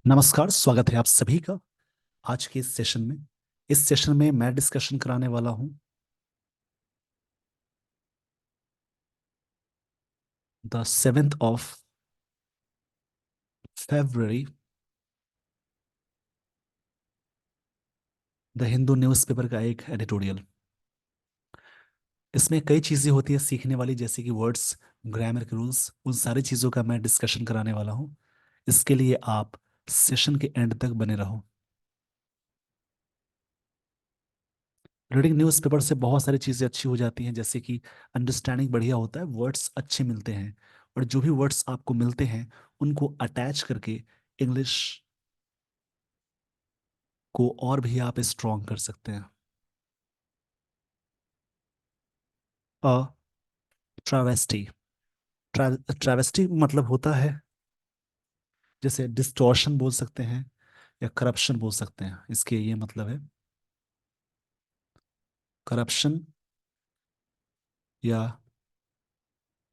नमस्कार, स्वागत है आप सभी का आज के इस सेशन में। इस सेशन में मैं डिस्कशन कराने वाला हूं the 7th of February, the Hindu newspaper का एक एडिटोरियल। इसमें कई चीज़ें होती है सीखने वाली, जैसे कि वर्ड्स, ग्रामर के रूल्स, उन सारी चीज़ों का मैं डिस्कशन कराने वाला हूं। इसके लिए आप सेशन के एंड तक बने रहो। रीडिंग न्यूज़पेपर से बहुत सारी चीज़ें अच्छी हो जाती हैं, जैसे कि अंडरस्टैंडिंग बढ़िया होता है, वर्ड्स अच्छे मिलते हैं, और जो भी वर्ड्स आपको मिलते हैं उनको अटैच करके इंग्लिश को और भी आप स्ट्रॉन्ग कर सकते हैं। अ ट्रावेस्टी, ट्रावेस्टी मतलब होता है, जैसे डिस्टॉर्शन बोल सकते हैं या करप्शन बोल सकते हैं। इसके ये मतलब है करप्शन या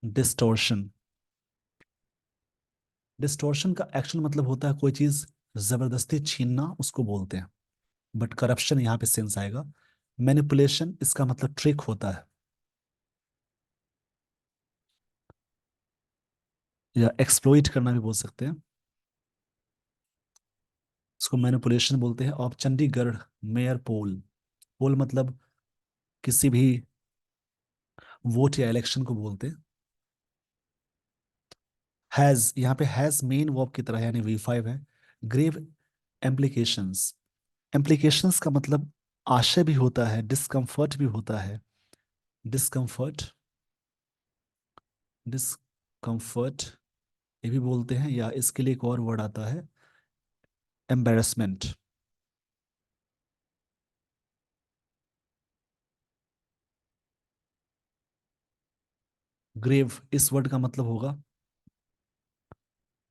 डिस्टॉर्शन। डिस्टॉर्शन का एक्चुअल मतलब होता है कोई चीज जबरदस्ती छीनना, उसको बोलते हैं। बट करप्शन यहाँ पे सेंस आएगा। मैनिपुलेशन इसका मतलब ट्रिक होता है, या एक्सप्लॉइट करना भी बोल सकते हैं। इसको मैनिपुलेशन बोलते हैं। और चंडीगढ़ मेयर पोल, पोल मतलब किसी भी वोट या इलेक्शन को बोलते हैं। हैज, यहाँ पे हैज मेन वर्ब की तरह है, यानी V5 है। ग्रेव एम्प्लीकेशंस, एम्प्लीकेशंस का मतलब आशय भी होता है, डिस्कम्फर्ट भी होता है। डिस्कम्फर्ट, डिस्कम्फर्ट ये भी बोलते हैं, या इसके लिए एक और वर्ड आता है, एम्बेरसमेंट। ग्रेव इस वर्ड का मतलब होगा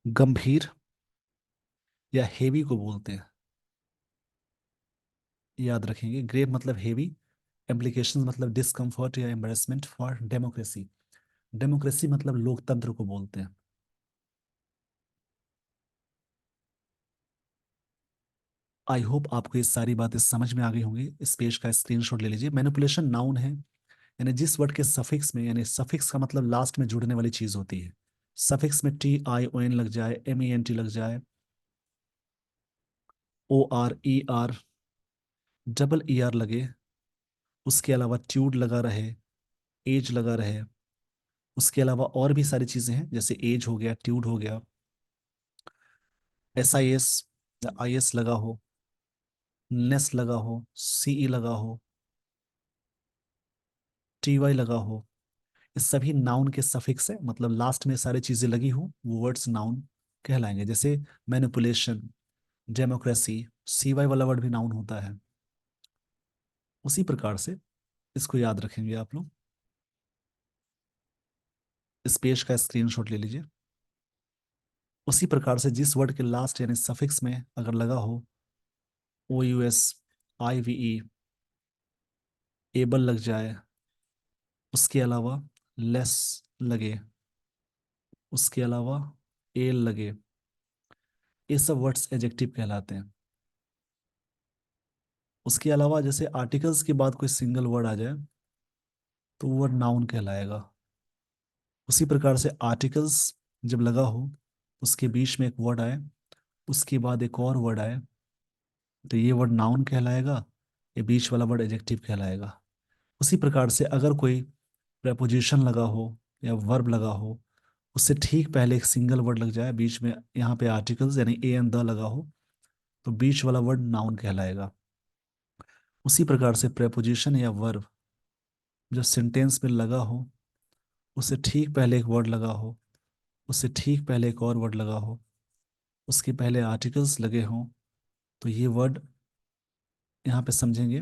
गंभीर या हेवी को बोलते हैं। याद रखेंगे, ग्रेव मतलब हेवी, एम्प्लीकेशंस मतलब डिस्कम्फर्ट या एम्बेरसमेंट फॉर डेमोक्रेसी। डेमोक्रेसी मतलब लोकतंत्र को बोलते हैं। आई होप आपको ये सारी बातें समझ में आ गई होंगी। इस पेज का स्क्रीनशॉट ले लीजिए। मैनिपुलेशन नाउन है, यानी जिस वर्ड के सफिक्स में, यानी सफिक्स का मतलब लास्ट में जुड़ने वाली चीज होती है। सफिक्स में TION लग जाए, MENT लग जाए, ORER, ER लगे, उसके अलावा ट्यूड लगा रहे, एज लगा रहे, उसके अलावा और भी सारी चीजें हैं, जैसे एज हो गया, ट्यूड हो गया, SIS या IS लगा हो, नेस लगा हो, CE लगा हो, TY लगा हो। ये सभी नाउन के सफिक्स है, मतलब लास्ट में सारी चीजें लगी हो वो वर्ड्स नाउन कहलाएंगे। जैसे मैनिपुलेशन, डेमोक्रेसी, CY वाला वर्ड भी नाउन होता है। उसी प्रकार से इसको याद रखेंगे आप लोग। इस पेज का स्क्रीनशॉट ले लीजिए। उसी प्रकार से जिस वर्ड के लास्ट यानी सफिक्स में अगर लगा हो OUS, IVE, एबल लग जाए, उसके अलावा लेस लगे, उसके अलावा एल लगे, ये सब वर्ड्स एडजेक्टिव कहलाते हैं। उसके अलावा जैसे आर्टिकल्स के बाद कोई सिंगल वर्ड आ जाए तो वो वर्ड नाउन कहलाएगा। उसी प्रकार से आर्टिकल्स जब लगा हो, उसके बीच में एक वर्ड आए, उसके बाद एक और वर्ड आए, तो ये वर्ड नाउन कहलाएगा, ये बीच वाला वर्ड एडजेक्टिव कहलाएगा। उसी प्रकार से अगर कोई प्रेपोजिशन लगा हो या वर्ब लगा हो, उससे ठीक पहले एक सिंगल वर्ड लग जाए, बीच में यहाँ पे आर्टिकल्स यानी ए एंड द लगा हो, तो बीच वाला वर्ड नाउन कहलाएगा। उसी प्रकार से प्रेपोजिशन या वर्ब जो सेंटेंस में लगा हो, उससे ठीक पहले एक वर्ड लगा हो, उससे ठीक पहले एक और वर्ड लगा हो, उसके पहले आर्टिकल्स लगे हों, तो ये वर्ड यहाँ पे समझेंगे।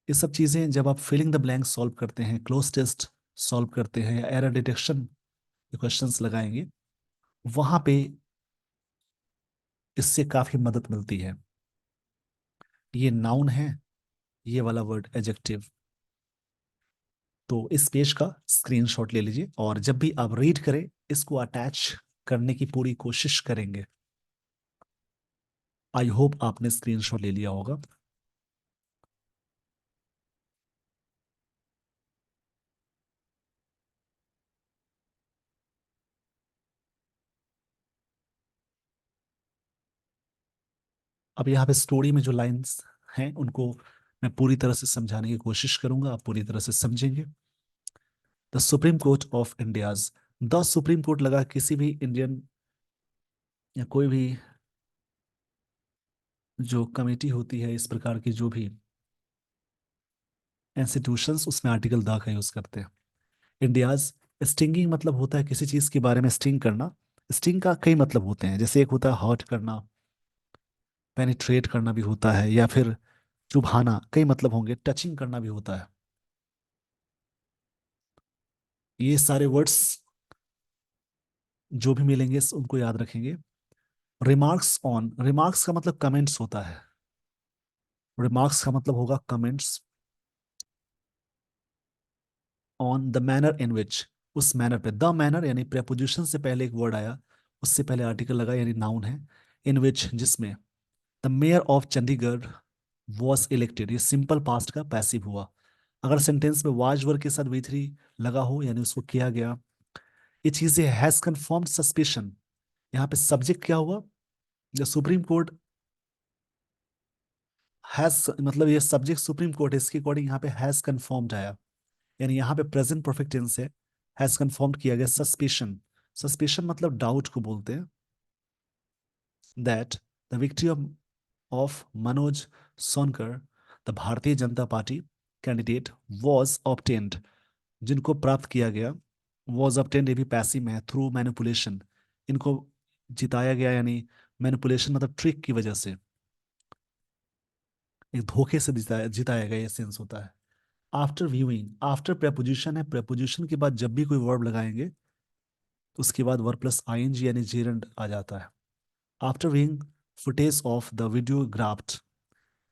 ये सब चीज़ें जब आप फिलिंग द ब्लैंक सॉल्व करते हैं, क्लोज टेस्ट सॉल्व करते हैं, या एरर डिटेक्शन क्वेश्चंस लगाएंगे, वहां पे इससे काफी मदद मिलती है। ये नाउन है, ये वाला वर्ड एडजेक्टिव। तो इस पेज का स्क्रीनशॉट ले लीजिए, और जब भी आप रीड करें इसको अटैच करने की पूरी कोशिश करेंगे। आई होप आपने स्क्रीनशॉट ले लिया होगा। अब यहाँ पे स्टोरी में जो लाइंस हैं उनको मैं पूरी तरह से समझाने की कोशिश करूंगा, आप पूरी तरह से समझेंगे। The supreme court of India's, the supreme court लगा किसी भी इंडियन या कोई भी जो कमेटी होती है इस प्रकार की, जो भी इंस्टीट्यूशंस, उसमें आर्टिकल द का यूज करते हैं। इंडियाज, स्टिंगिंग मतलब होता है किसी चीज के बारे में स्टिंग करना। स्टिंग का कई मतलब होते हैं, जैसे एक होता है हर्ट करना, पेनिट्रेट करना भी होता है, या फिर चुभाना, कई मतलब होंगे, टचिंग करना भी होता है। ये सारे वर्ड्स जो भी मिलेंगे उनको याद रखेंगे। रिमार्क्स ऑन, रिमार्क्स का मतलब कमेंट्स होता है। रिमार्क्स का मतलब होगा comments. On the manner in which, उस मैनर पे, द मैनर यानी प्रेपोजिशन से पहले एक वर्ड आया, उससे पहले आर्टिकल लगा यानी नाउन है। इन विच जिसमें, the mayor of Chandigarh was elected, ये सिंपल पास्ट का पैसिव हुआ। अगर सेंटेंस में वाज वर्ग के साथ वी थ्री लगा हो यानी उसको किया गया। ये चीजें हैज कन्फर्म्ड सस्पिशन, यहाँ पे सब्जेक्ट क्या हुआ, द सुप्रीम कोर्ट हैज, मतलब ये सब्जेक्ट सुप्रीम कोर्ट है, इसके अकॉर्डिंग यहाँ पे हैज कन्फर्म्ड आया, यानी यहाँ पे प्रेजेंट परफेक्ट टेंस है। हैज कन्फर्म्ड किया गया सस्पिशन, सस्पिशन मतलब डाउट को बोलते हैं। That the victory of Manoj Sonkar, the Bharatiya Janata party candidate was obtained, जिनको प्राप्त किया गया, वॉज ऑब्टेन्ड ये भी पैसिव में है, थ्रू मैनिपुलेशन, इनको जिताया गया, यानी मैनिपुलेशन मतलब ट्रिक की वजह से, एक धोखे से जिताया जिताया गया, ये सेंस होता है। आफ्टर व्यूइंग, आफ्टर प्रेपोजिशन है, प्रेपोजिशन के बाद जब भी कोई वर्ब लगाएंगे तो उसके बाद वर्ब प्लस आईएनजी यानी जेरंड आ जाता है। After viewing footage of the videographed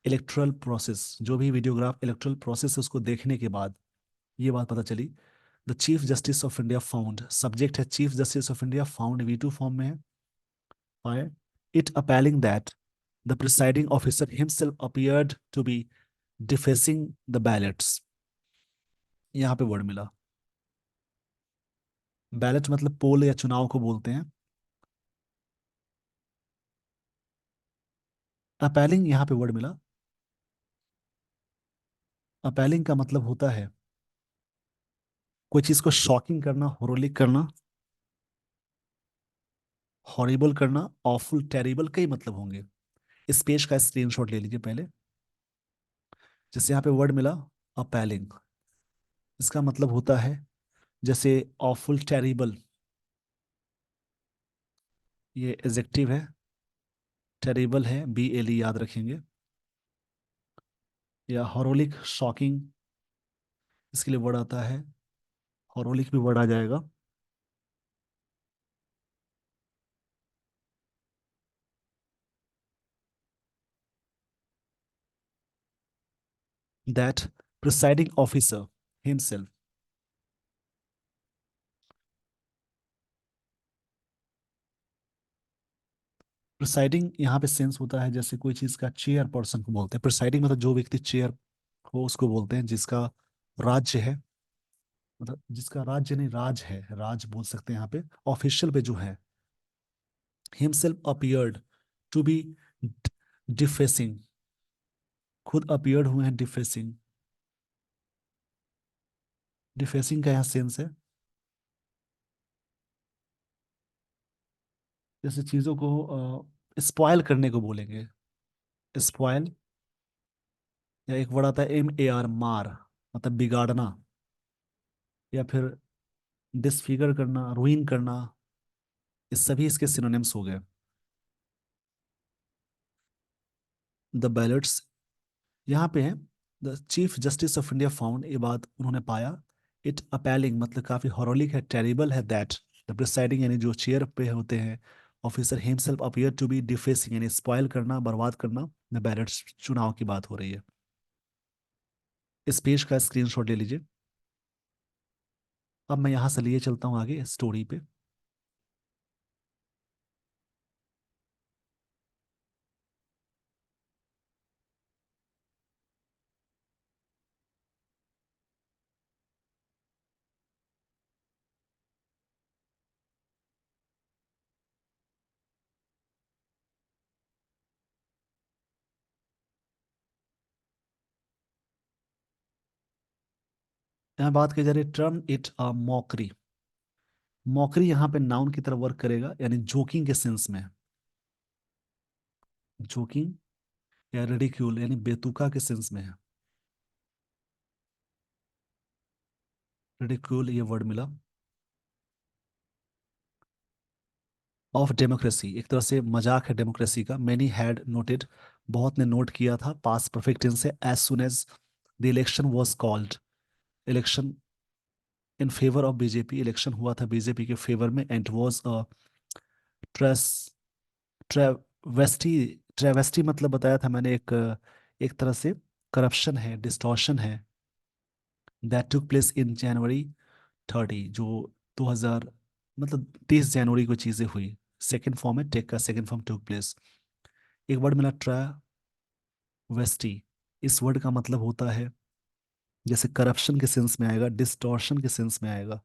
electoral process, जो भी वीडियोग्राफ इलेक्ट्रल प्रोसेस है उसको देखने के बाद ये बात पता चली। The chief justice of India found, subject है chief justice of India, found V two form में है। It appalling that the presiding officer himself appeared to be defacing the ballots, यहाँ पे वर्ड मिला। बैलेट मतलब पोल या चुनाव को बोलते हैं। अपैलिंग यहाँ पे वर्ड मिला। अपैलिंग का मतलब होता है कोई चीज को शॉकिंग करना, होरोलिक करना, हॉरिबल करना, ऑफुल, टेरिबल, कई मतलब होंगे। इस पेज का स्क्रीनशॉट ले लीजिए पहले। जैसे यहाँ पे वर्ड मिला अपैलिंग, इसका मतलब होता है जैसे ऑफुल, टेरिबल, ये एडजेक्टिव है, टेरिबल है BLE याद रखेंगे, या हॉरोलिक, शॉकिंग, इसके लिए वर्ड आता है, हॉरोलिक भी वर्ड आ जाएगा। That presiding officer himself, presiding यहाँ पे सेंस होता है जैसे कोई चीज का चेयर पर्सन को बोलते हैं। प्रिसाइडिंग मतलब जो व्यक्ति चेयर हो उसको बोलते हैं, जिसका राज्य है, मतलब जिसका राज्य नहीं राज है, राज बोल सकते हैं यहाँ पे, ऑफिशियल पे जो है। हिमसेल्फ अपीयर्ड टू बी डिफेसिंग, खुद अपीयर्ड हुए हैं डिफेसिंग, डिफेसिंग का यहाँ सेंस है जैसे चीजों को स्पॉयल करने को बोलेंगे, स्पॉयल। या एक वर्ड आता है MAR, मार, मतलब बिगाड़ना, या फिर डिसफिगर करना, रुइन करना, ये सभी इसके सिनोनिम्स हो गए। द बैलेट्स यहाँ पे है। The chief justice of India found, ये बात उन्होंने पाया। इट अपैलिंग मतलब काफी हॉरोलिक है, टेरिबल है, दैट द प्रिसाइडिंग यानी जो चेयर पे होते हैं officer himself appear to be defacing यानी स्पॉइल करना, बर्बाद करना द बैलेट्स, चुनाव की बात हो रही है। इस पेज का स्क्रीनशॉट ले लीजिए। अब मैं यहाँ से लिए चलता हूँ आगे स्टोरी पे। यहाँ बात की जा रही है term it a mockery. Mockery यहाँ पे नाउन की तरह वर्क करेगा, यानी जोकिंग के सेंस में। जोकिंग या रिडिक्यूल यानी बेतुका के सेंस में है। रिडिक्यूल ये वर्ड मिला। ऑफ डेमोक्रेसी एक तरह से मजाक है डेमोक्रेसी का। मैनी हैड नोटेड, बहुत ने नोट किया था। पास्ट परफेक्ट टेंस से as soon as the election was called. Election in favour of BJP, election हुआ था बीजेपी के फेवर में। And was a tra travesty. Travesty मतलब बताया था मैंने, एक एक तरह से करप्शन है, डिस्टॉर्शन है। दैट टुक प्लेस इन जनवरी 30, जो 2000 मतलब 30 जनवरी को चीजें हुई। सेकेंड फॉर्म है, टेक का सेकेंड फॉर्म टुक प्लेस। एक वर्ड मिला ट्रावेस्टी। इस वर्ड का मतलब होता है, जैसे करप्शन के सेंस में आएगा, डिस्टॉर्शन के सेंस में आएगा।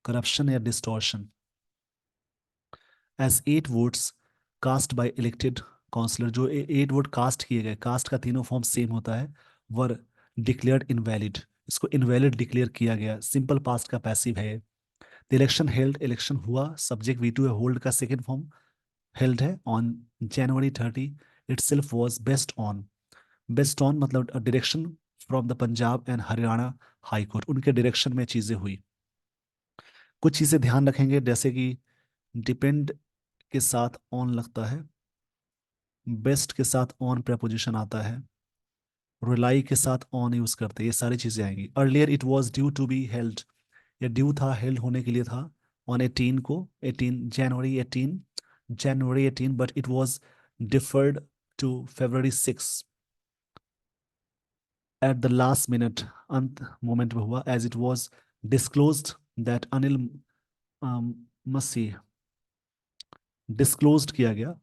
करप्शन या distortion. As 8 votes cast by elected councillor, जो 8 वोट कास्ट किए गए, कास्ट का तीनों फॉर्म सेम होता है, वर डिक्लेयर्ड इनवैलिड। इसको इनवैलिड डिक्लेयर किया गया, सिंपल पास्ट का पैसिव है। द इलेक्शन हेल्ड, इलेक्शन हुआ, सब्जेक्ट वी टू है, होल्ड का सेकेंड फॉर्म हेल्ड है, on January 30 itself was based on. Based on मतलब direction from the Punjab and Haryana high court, उनके डायरेक्शन में चीजें हुई। कुछ चीजें ध्यान रखेंगे, जैसे कि डिपेंड के साथ ऑन लगता है, बेस्ट के साथ ऑन प्रपोजिशन आता है, रिलाई के साथ ऑन यूज करते हैं, ये सारी चीजें आएंगी। Earlier it was due to be held, या ड्यू था, हेल्ड होने के लिए था, ऑन 18 को, 18 जनवरी 18 but it was deferred to February 6 at the last minute, अंत मोमेंट में हुआ। As it was disclosed that Anil Masih, disclosed किया गया।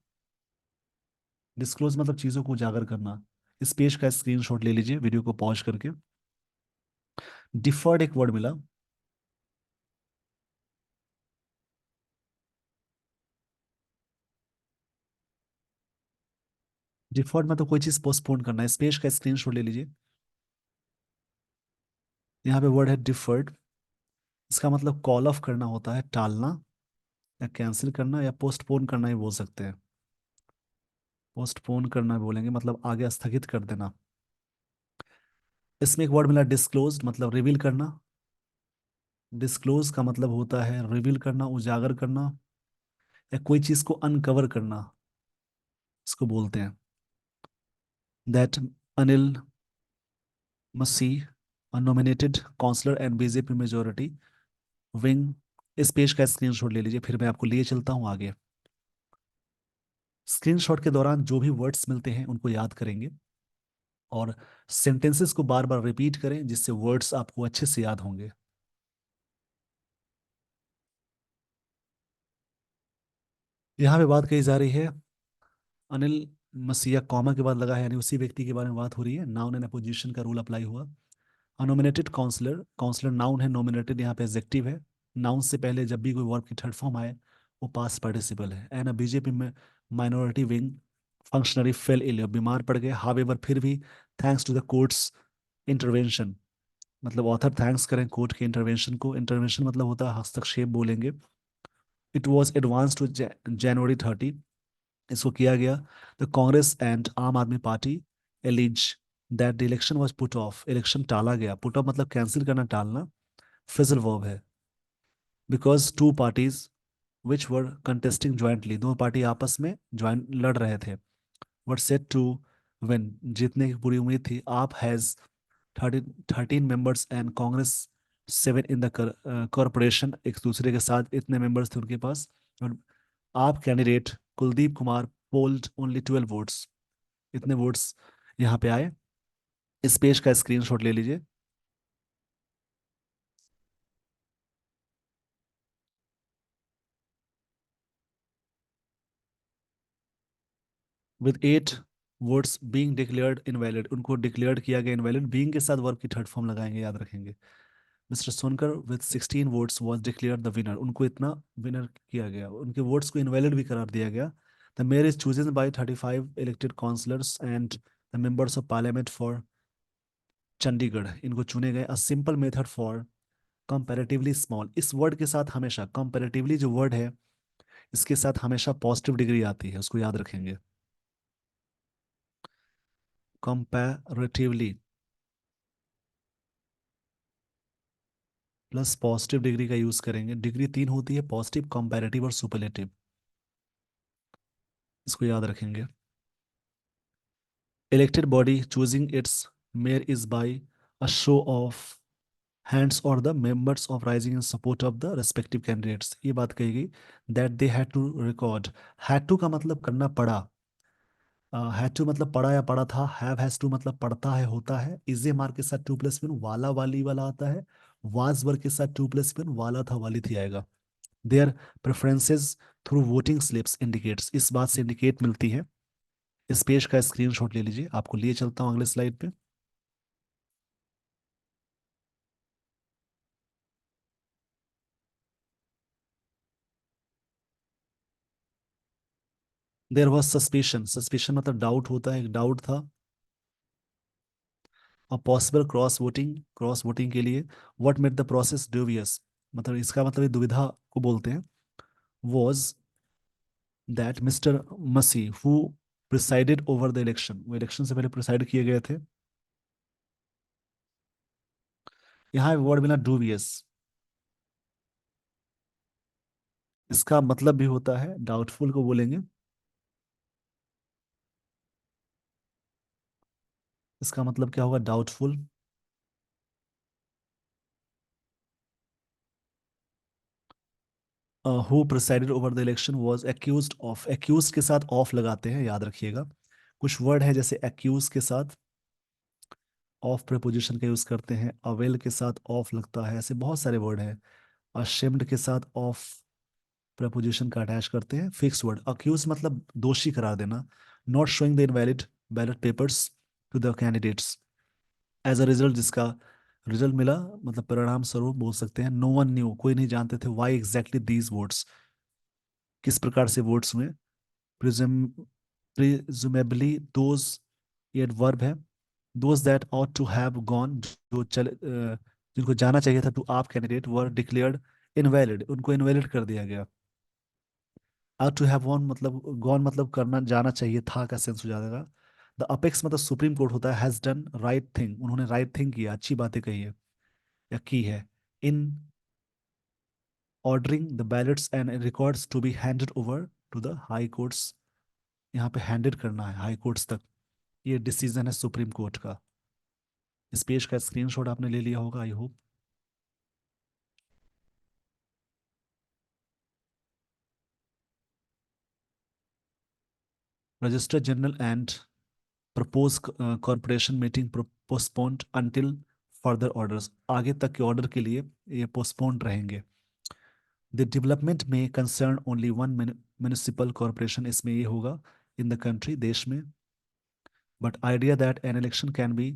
डिस्क्लोज मतलब चीजों को उजागर करना। इस पेज का स्क्रीनशॉट ले लीजिए वीडियो को पॉज करके। डिफर्ड एक वर्ड मिला। डिफर्ड मतलब कोई चीज पोस्टपोन करना है। इस पेज का स्क्रीनशॉट ले लीजिए। यहाँ पे वर्ड है डिफर्ड। इसका मतलब कॉल ऑफ करना होता है, टालना या कैंसिल करना या पोस्टपोन करना ही बोल सकते हैं। पोस्टपोन करना बोलेंगे, मतलब आगे स्थगित कर देना। इसमें एक वर्ड मिला डिस्क्लोज, मतलब रिवील करना। डिस्क्लोज का मतलब होता है रिवील करना, उजागर करना, या कोई चीज को अनकवर करना, इसको बोलते हैं। That Anil Masih nominated councillor and BJP majority wing. इस पेज का स्क्रीनशॉट ले लीजिए, फिर मैं आपको लिए चलता हूँ आगे। स्क्रीनशॉट के दौरान जो भी वर्ड्स मिलते हैं उनको याद करेंगे, और सेंटेंसेस को बार बार रिपीट करें, जिससे वर्ड्स आपको अच्छे से याद होंगे। यहाँ पे बात कही जा रही है अनिल मसीहा, कॉमा के बाद लगा है, यानी उसी व्यक्ति के बारे में बात हो रही है। नाउन एंड अपोजिशन का रूल अप्लाई हुआ। नॉमिनेटेड काउंसलर, काउंसलर नाउन है, नॉमिनेटेड यहाँ पे एडजेक्टिव है। नाउन से पहले जब भी कोई वर्ब की थर्ड फॉर्म आए वो पास्ट पार्टिसिपल है। एंड बीजेपी में minority wing functionary fell ill, बीमार पड़ गए। हावेवर फिर भी, thanks to the court's intervention, मतलब ऑथर थैंक्स करें कोर्ट के इंटरवेंशन को। इंटरवेंशन मतलब होता है हस्तक्षेप बोलेंगे। It was advance to January 30, इसको किया गया। The Congress and Aam Aadmi Party alleges that the election was put off, election टाला गया। पुट ऑफ मतलब कैंसिल करना, टालना, फिजल वर्ब है। Because two parties which were contesting jointly, दो पार्टी आपस में ज्वाइंट लड़ रहे थे, वर सेट टू विन, जीतने की पूरी उम्मीद थी। आप has 13 members and Congress 7 in the corporation, एक दूसरे के साथ इतने मेंबर्स थे उनके पास। और आप candidate Kuldeep Kumar polled only 12 votes, इतने वोट्स यहाँ पे आए। इस पेज का स्क्रीनशॉट ले लीजिए। With 8 votes being declared invalid, उनको डिक्लेयर्ड किया गया इनवैलिड। बीइंग के साथ वर्ब की थर्ड फॉर्म लगाएंगे, याद रखेंगे। Mister Sonkar with 16 votes was declared the winner, उनको इतना विनर किया गया, उनके वोट्स को इनवैलिड भी करार दिया गया। The mayor is chosen by 35 elected councillors and the members of parliament for Chandigarh इनको चुने गए। A simple method for comparatively small, इस वर्ड के साथ हमेशा कंपैरेटिवली जो वर्ड है इसके साथ हमेशा पॉजिटिव डिग्री आती है, उसको याद रखेंगे। कंपैरेटिवली प्लस पॉजिटिव डिग्री का यूज करेंगे। डिग्री तीन होती है, पॉजिटिव, कंपैरेटिव और सुपरलेटिव, इसको याद रखेंगे। Elected body choosing its mayor is by a show of hands और the members of rising in support of the respective candidates, ये बात कही गई। That they had to record, had to का मतलब करना पड़ा, हैड टू मतलब पढ़ा या पढ़ा था, हैव हैज टू मतलब पढ़ता है होता है, इज ए मार्क के साथ टू प्लस वन वाला वाली वाला आता है, वाज वर्ग के साथ टू प्लस वन वाला था वाली थी आएगा। Their preferences through voting slips indicates, इस बात से इंडिकेट मिलती है। इस पेज का स्क्रीनशॉट ले लीजिए, आपको लिए चलता हूँ अगले स्लाइड पे। देयर वॉज सस्पिशन, सस्पिशन मतलब डाउट होता है, एक डाउट था। और पॉसिबल क्रॉस वोटिंग के लिए what made the process dubious, मतलब इसका मतलब ये दुविधा को बोलते हैं। Was that mister Masih who presided over the election, वो इलेक्शन से पहले प्रिसाइड किए गए थे। यहाँ वर्ड मिला डूबियस, इसका मतलब भी होता है डाउटफुल को बोलेंगे। इसका मतलब क्या होगा, doubtful. Who presided over the election was accused of, accuse के साथ ऑफ लगाते हैं, याद रखिएगा। कुछ वर्ड है जैसे एक्यूज के साथ ऑफ प्रीपोजिशन का यूज करते हैं, अवेल के साथ ऑफ लगता है, ऐसे बहुत सारे वर्ड हैं। अशेम्ड के साथ ऑफ प्रपोजिशन का अटैच करते हैं। फिक्स वर्ड अक्यूज मतलब दोषी करार देना। Not showing the invalid ballot papers to the candidates as a result, जिसका रिजल्ट मिला मतलब परिणाम स्वरूप बोल सकते हैं। नो वन न्यू, कोई नहीं जानते थे। वाई एग्जैक्टली दीज वोट्स, किस प्रकार से वोट्स हुए। प्रिजम प्रिजुमेबली दोज, ये वर्ब है। Those that ought to have gone, जो जिनको जाना चाहिए था to AAP candidate were declared invalid, उनको इनवैलिड कर दिया गया। आउट टू हैव वन मतलब गॉन मतलब करना जाना चाहिए था का सेंस हो जाएगा। द अपेक्स मतलब सुप्रीम कोर्ट होता है। हैज डन राइट थिंग, उन्होंने राइट थिंग किया, अच्छी बातें कही है या की है। इन ordering the ballots and records to be handed over to the high courts, यहाँ पे हैंडेड करना है हाई कोर्ट्स तक, ये डिसीजन है सुप्रीम कोर्ट का। इस पेज का स्क्रीनशॉट आपने ले लिया होगा I hope. Register general and propose corporation meeting postponed until further orders, आगे तक के ऑर्डर के लिए ये पोस्टपोन्ड रहेंगे। द डेवलपमेंट में concern only one municipal corporation, इसमें ये होगा इन द कंट्री, देश में। But idea that an election can be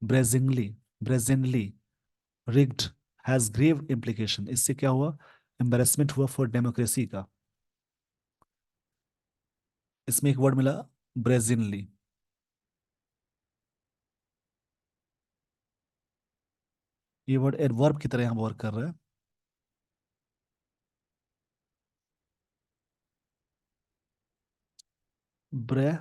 brazenly brazenly rigged has grave implication, इससे क्या हुआ, एम्बेरसमेंट हुआ फॉर डेमोक्रेसी का। इसमें एक वर्ड मिला ब्रेजिनली, ये वर्ड एडवर्ब की तरह यहाँ वर्क कर रहा है। ब्रे,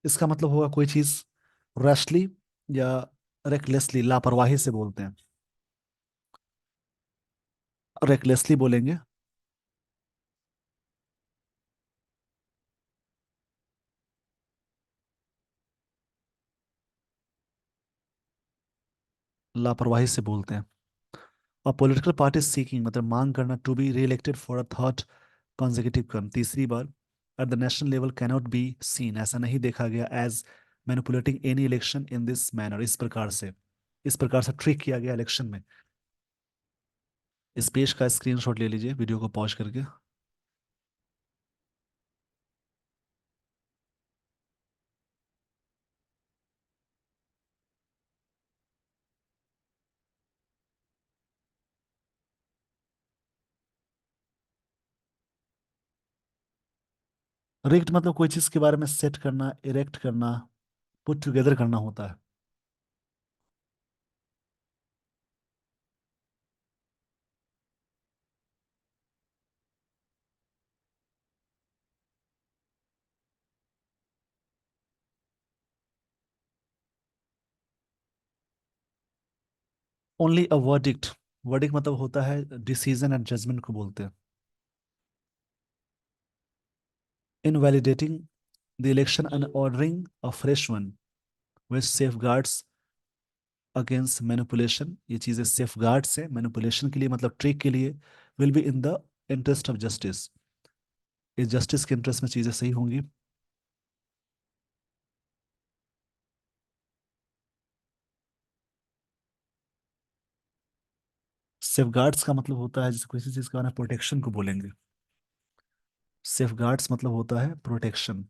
इसका मतलब होगा कोई चीज रैशली या रेकलेसली, लापरवाही से बोलते हैं, रेकलेसली बोलेंगे। लापरवाही से बोलते हैं। और पॉलिटिकल पार्टी सीकिंग मतलब मांग करना to be re elected for a third consecutive term, तीसरी बार at the national level cannot be seen, ऐसा नहीं देखा गया as manipulating any election in this manner, इस प्रकार से ट्रिक किया गया इलेक्शन में। इस पेज का स्क्रीनशॉट ले लीजिए वीडियो को पॉज करके। रिक्ट मतलब कोई चीज के बारे में सेट करना, इरेक्ट करना, पुट टुगेदर करना होता है। Only a verdict. वर्डिक्ट मतलब होता है डिसीजन एंड जजमेंट को बोलते हैं। Invalidating the election and ordering a fresh one which safe guards against manipulation. ये चीजें सेफ गार्ड्स है मैनिपुलेशन के लिए, मतलब ट्रिक के लिए। Will be in the interest of justice. इस जस्टिस के इंटरेस्ट में चीजें सही होंगी। सेफ गार्ड्स का मतलब होता है जैसे किसी चीज का ना प्रोटेक्शन को बोलेंगे। सेफ गार्ड्स मतलब होता है प्रोटेक्शन।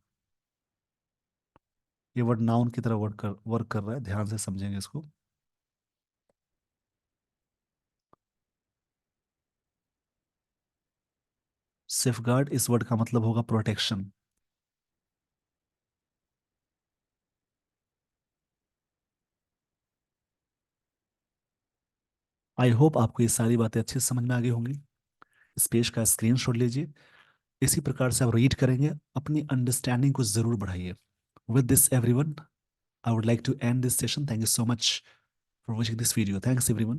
ये वर्ड नाउन की तरह वर्क कर रहा है, ध्यान से समझेंगे इसको। सेफ गार्ड इस वर्ड का मतलब होगा प्रोटेक्शन। आई होप आपको ये सारी बातें अच्छे से समझ में आ गई होंगी। इस पेज का स्क्रीनशॉट लीजिए। इसी प्रकार से आप रीड करेंगे, अपनी अंडरस्टैंडिंग को जरूर बढ़ाइए। With this everyone, I would like to end this session. Thank you so much for watching this video. Thanks everyone.